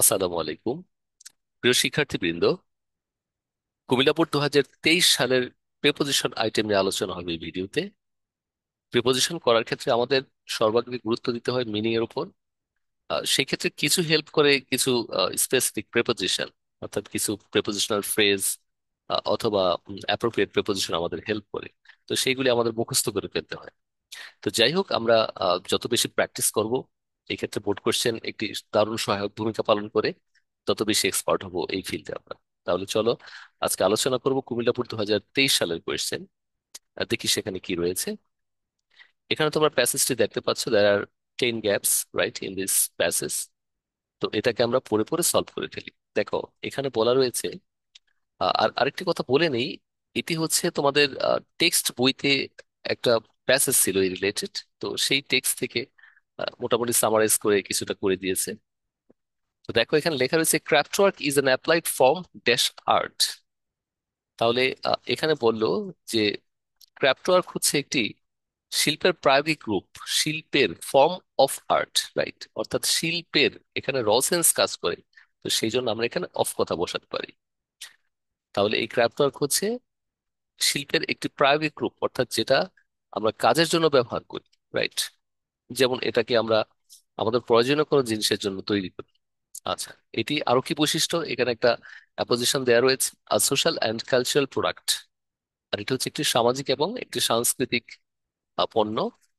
আসসালামু আলাইকুম। প্রিয় শিক্ষার্থীবৃন্দ, কুমিল্লা বোর্ড 2023 সালের প্রিপোজিশন আইটেম নিয়ে আলোচনা হবে এই ভিডিওতে। প্রিপোজিশন করার ক্ষেত্রে আমাদের সর্বাগ্রে গুরুত্ব দিতে হয় মিনিং এর উপর। সেই ক্ষেত্রে কিছু হেল্প করে কিছু স্পেসিফিক প্রিপোজিশন, অর্থাৎ কিছু প্রিপোজিশনাল ফ্রেজ অথবা অ্যাপ্রোপ্রিয়েট প্রিপোজিশন আমাদের হেল্প করে। তো সেইগুলি আমাদের মুখস্থ করে ফেলতে হয়। তো যাই হোক, আমরা যত বেশি প্র্যাকটিস করব, এই ক্ষেত্রে বোর্ড কোশ্চেন একটি দারুণ সহায়ক ভূমিকা পালন করে, তত বেশি এক্সপার্ট হব এই ফিল্ডে আমরা। তাহলে চলো আজকে আলোচনা করব কুমিল্লাপুর 2023 সালের কোয়েশ্চেন। দেখি সেখানে কি রয়েছে। এখানে তোমরা প্যাসেজটি দেখতে পাচ্ছ, দেয়ার আর 10 gaps right in this passage. তো এটাকে আমরা পড়ে পড়ে সলভ করে ফেলি। দেখো, এখানে বলা রয়েছে, আর আরেকটি কথা বলে নেই, এটি হচ্ছে তোমাদের টেক্সট বইতে একটা প্যাসেজ ছিল এই রিলেটেড। তো সেই টেক্সট থেকে মোটামুটি সামারাইজ করে কিছুটা করে দিয়েছে। তো দেখো, এখানে লেখা রয়েছে craft work is an applied form dash art. তাহলে এখানে বললো যে ক্রাফট ওয়ার্ক হচ্ছে একটি শিল্পের প্রায়োগিক রূপ, শিল্পের ফর্ম অফ আর্ট, রাইট। অর্থাৎ শিল্পের এখানে র সেন্স কাজ করে। তো সেই জন্য আমরা এখানে অফ কথা বসাতে পারি। তাহলে এই ক্রাফট ওয়ার্ক হচ্ছে শিল্পের একটি প্রায়োগিক রূপ, অর্থাৎ যেটা আমরা কাজের জন্য ব্যবহার করি, রাইট। যেমন এটাকে আমরা আমাদের প্রয়োজনীয় কোনো জিনিসের জন্য তৈরি করি। আচ্ছা, এটি আরো কি বৈশিষ্ট্য, এখানে একটা অ্যাপোজিশন দেওয়া রয়েছে, আ সোশ্যাল অ্যান্ড কালচারাল প্রোডাক্ট। আর এটা হচ্ছে একটি সামাজিক এবং একটি সাংস্কৃতিক পণ্য,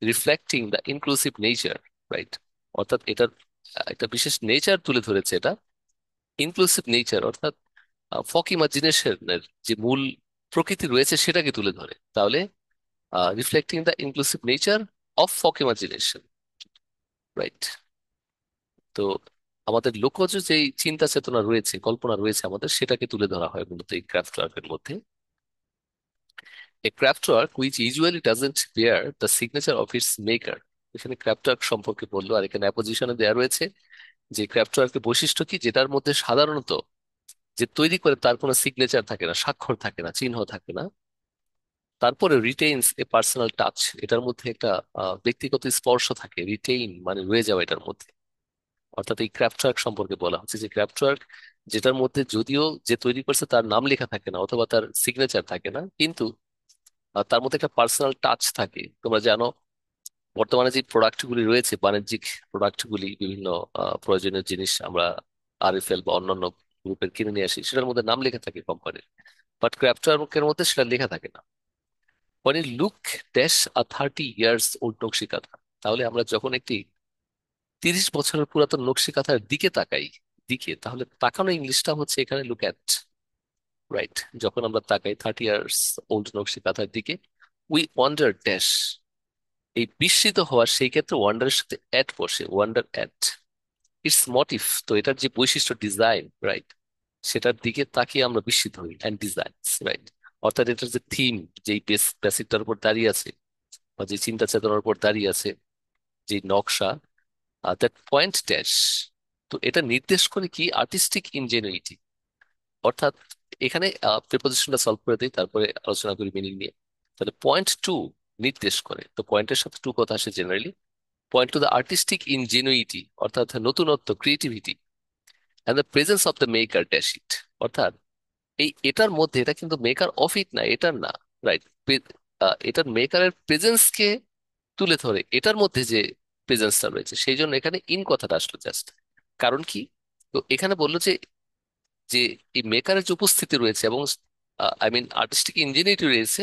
reflecting the inclusive nature, right. অর্থাৎ এটার একটা বিশেষ নেচার তুলে ধরেছে এটা, ইনক্লুসিভ নেচার, অর্থাৎ ফক ইমাজিনেশনের যে মূল প্রকৃতি রয়েছে সেটাকে তুলে ধরে। তাহলে reflecting the inclusive nature of folk imagination, right. তো আমাদের লোকজ যেই চিন্তা চেতনা রয়েছে, কল্পনা রয়েছে আমাদের, সেটাকে তুলে ধরা হয় মূলত এই ক্রাফট ওয়ার্কের মধ্যে। A craft work which usually doesn't bear the signature of its maker. এখানে ক্রাফট ওয়ার্ক সম্পর্কে বললো, আর এখানে অ্যাপোজিশনে দেওয়া রয়েছে যে ক্রাফট ওয়ার্কের বৈশিষ্ট্য কি, যেটার মধ্যে সাধারণত যে তৈরি করে তার কোনো সিগনেচার থাকে না, স্বাক্ষর থাকে না, চিহ্ন থাকে না। তারপরে রিটেইনস এ পার্সোনাল টাচ, এটার মধ্যে একটা ব্যক্তিগত স্পর্শ থাকে। রিটেইন মানে রয়ে যাওয়া এটার মধ্যে। অর্থাৎ এই ক্রাফটওয়ার্ক সম্পর্কে বলা হচ্ছে যে ক্রাফটওয়ার্ক যেটার মধ্যে যদিও যে তৈরি করছে তার নাম লেখা থাকে না অথবা তার সিগনেচার থাকে না, কিন্তু তার মধ্যে একটা পার্সোনাল টাচ থাকে। তোমরা জানো, বর্তমানে যে প্রোডাক্টগুলি রয়েছে, বাণিজ্যিক প্রোডাক্টগুলি, বিভিন্ন প্রয়োজনীয় জিনিস আমরা আরএফএল বা অন্যান্য গ্রুপের কিনে নিয়ে আসি, সেটার মধ্যে নাম লেখা থাকে কোম্পানির। বাট ক্রাফটওয়ার্কের মধ্যে সেটা লেখা থাকে না। when you look dash a 30 years old নকশি কাঁথা, তাহলে আমরা যখন একটি 30 বছরের পুরাতন নকশি কাঁথার দিকে তাকাই, দিকে, তাহলে তাকানো ইংলিশটা হচ্ছে এখানে লুক অ্যাট, রাইট। যখন আমরা তাকাই 30 ইয়ার্স ওল্ড নকশি কাঁথার দিকে, উই ওয়ান্ডার ড্যাশ, এই বিস্মিত হওয়ার সেই ক্ষেত্রে ওয়ান্ডারের সাথে অ্যাট বসে, ওয়ান্ডার অ্যাট ইটস মোটিভ। তো এটার যে বৈশিষ্ট্য, ডিজাইন, রাইট, সেটার দিকে তাকিয়ে আমরা বিস্মিত হই, অ্যান্ড ডিজাইনস, রাইট। অর্থাৎ এটার যে থিম, যেই বেসিকটার উপর দাঁড়িয়ে আছে বা যে চিন্তা চেতনার উপর দাঁড়িয়ে আছে, যে নকশা, দ্যাট পয়েন্ট ড্যাশ। তো এটা নির্দেশ করে কি, আর্টিস্টিক ইনজেনুইটি। অর্থাৎ এখানে প্রিপোজিশনটা সলভ করে দিই, তারপরে আলোচনা করি মিনিং নিয়ে। তাহলে পয়েন্ট টু নির্দেশ করে, তো পয়েন্টের সাথে টু কথা আসে generally. Point to the artistic Ingenuity, অর্থাৎ নতুনত্ব, creativity, and the presence of the maker dash it. অর্থাৎ এই এটার মধ্যে, এটা কিন্তু মেকার অফ ইট না, এটার না, রাইট। এটার মেকারের প্রেজেন্সকে তুলে ধরে, এটার মধ্যে যে প্রেজেন্সটা রয়েছে, সেই জন্য এখানে ইন কথাটা আসলো জাস্ট। কারণ কি, তো এখানে বললো যে যে এই মেকারের যে উপস্থিতি রয়েছে এবং আই মিন আর্টিস্টিক ইঞ্জিনিয়ারিটি রয়েছে,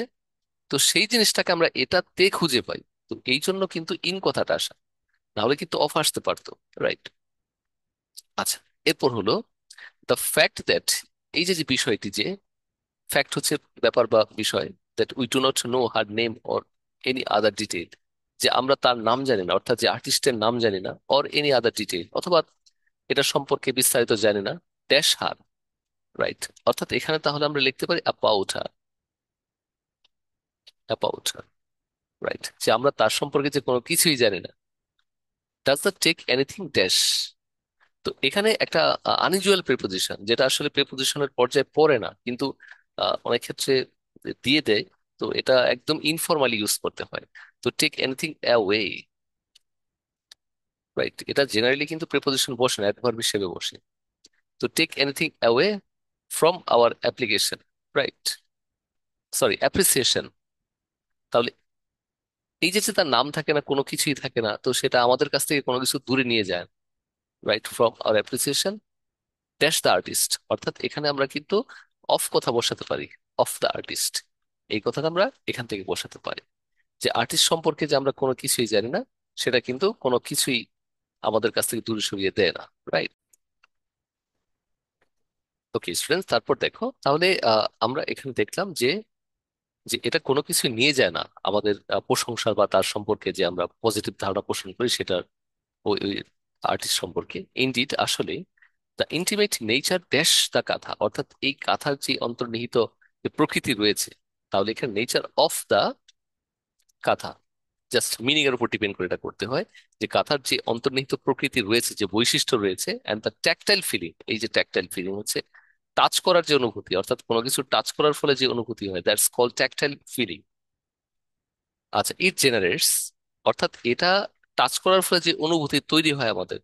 তো সেই জিনিসটাকে আমরা এটাতে খুঁজে পাই। তো এই জন্য কিন্তু ইন কথাটা আসা, না হলে কিন্তু অফ আসতে পারতো, রাইট। আচ্ছা, এরপর হলো দ্য ফ্যাক্ট দ্যাট, এই যে যে বিষয়টি, যে ফ্যাক্ট হচ্ছে ব্যাপার বা বিষয়, that we do not know her name or any other detail, যে আমরা তার নাম জানি না, অর্থাৎ যে আর্টিস্টের নাম জানি না, অর এনি আদার ডিটেইল, অথবা এটা সম্পর্কে বিস্তারিত জানি না, ড্যাশ হার, রাইট। অর্থাৎ এখানে তাহলে আমরা লিখতে পারি about her, about her, right, যে আমরা তার সম্পর্কে যে কোনো কিছুই জানি না। Does the take anything dash. তো এখানে একটা আনইউজুয়াল প্রিপোজিশন, যেটা আসলে প্রিপোজিশনের পর্যায়ে পড়ে না, কিন্তু অনেক ক্ষেত্রে দিয়ে দেয়। তো এটা একদম ইনফর্মালি ইউজ করতে হয়। তো টেক এনিথিং অ্যাওয়ে, রাইট, এটা জেনারেলি কিন্তু প্রিপোজিশন বসে না, অ্যাডভার্ব হিসেবে বসে। তো take anything away from our application, right, sorry appreciation. তাহলে এই যে যে তার নাম থাকে না, কোনো কিছুই থাকে না, তো সেটা আমাদের কাছ থেকে কোনো কিছু দূরে নিয়ে যায়, right, from our appreciation dash the artist. অর্থাৎ এখানে আমরা কিন্তু অফ কথা বসাতে পারি, অফ দ্য আর্টিস্ট, এই কথাটা আমরা এখান থেকে বসাতে পারি। যে আর্টিস্ট সম্পর্কে যে আমরা কোনো কিছুই জানি না, সেটা কিন্তু কোনো কিছুই আমাদের কাছ থেকে দূরে সরিয়ে দেয় না, রাইট। ওকে স্টুডেন্টস, তারপর দেখো তাহলে আমরা এখানে দেখলাম যে যে এটা কোনো কিছু নিয়ে যায় না আমাদের প্রশংসা বা তার সম্পর্কে যে আমরা পজিটিভ ধারণা পোষণ করি সেটার, ওই ওই আর্টিস্ট সম্পর্কে। ইনডিড, আসলে the intimate nature dash the kantha, অর্থাৎ এই কাথার যে অন্তর্নিহিত যে প্রকৃতি রয়েছে, তাহলে এখানে nature of the কাথা, just meaning এর উপর ডিপেন্ড করে এটা করতে হয়। যে কাথার যে অন্তর্নিহিত প্রকৃতি রয়েছে, যে বৈশিষ্ট্য রয়েছে, অ্যান্ড দ্য ট্যাকটাইল ফিলিং, এই যে ট্যাকটাইল ফিলিং হচ্ছে টাচ করার যে অনুভূতি, অর্থাৎ কোনো কিছু টাচ করার ফলে যে অনুভূতি হয়, দ্যাটস কল ট্যাকটাইল ফিলিং। আচ্ছা, ইট জেনারেটস, অর্থাৎ এটা টাচ করার ফলে যে অনুভূতি তৈরি হয় আমাদের,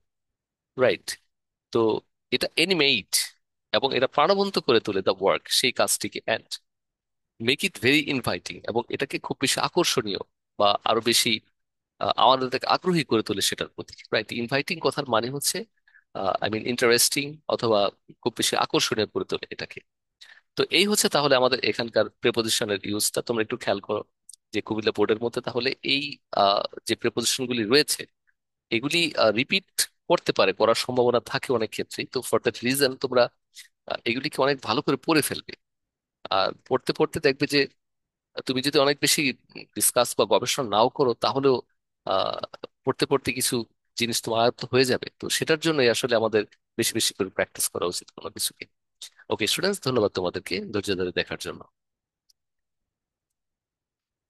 রাইট। তো এটা এনিমেট, এবং এটা প্রাণবন্ত করে তোলে দ্য ওয়ার্ক, সেই কাজটিকে, and make it very inviting, এবং এটাকে খুব বেশি আকর্ষণীয় বা আরো বেশি আমাদেরকে আগ্রহী করে তোলে সেটার প্রতি, রাইট। ইনভাইটিং কথার মানে হচ্ছে আই মিন ইন্টারেস্টিং, অথবা খুব বেশি আকর্ষণীয় করে তোলে এটাকে। তো এই হচ্ছে তাহলে আমাদের এখানকার প্রেপোজিশনের ইউজটা, তোমরা একটু খেয়াল করো যে কুমিল্লা বোর্ডের মধ্যে তাহলে এই যে প্রেপোজিশন গুলি রয়েছে, এগুলি রিপিট করতে পারে, করার সম্ভাবনা থাকে অনেক ক্ষেত্রেই। তো ফর দ্যাট রিজন তোমরা এগুলিকে অনেক ভালো করে পড়ে ফেলবে। আর পড়তে পড়তে দেখবে যে তুমি যদি অনেক বেশি ডিসকাস বা গবেষণা নাও করো, তাহলেও আহ পড়তে পড়তে কিছু জিনিস তোমার আয়ত্ত হয়ে যাবে। তো সেটার জন্যই আসলে আমাদের বেশি বেশি করে প্র্যাকটিস করা উচিত কোনো কিছুকে। ওকে স্টুডেন্টস, ধন্যবাদ তোমাদেরকে ধৈর্য ধরে দেখার জন্য।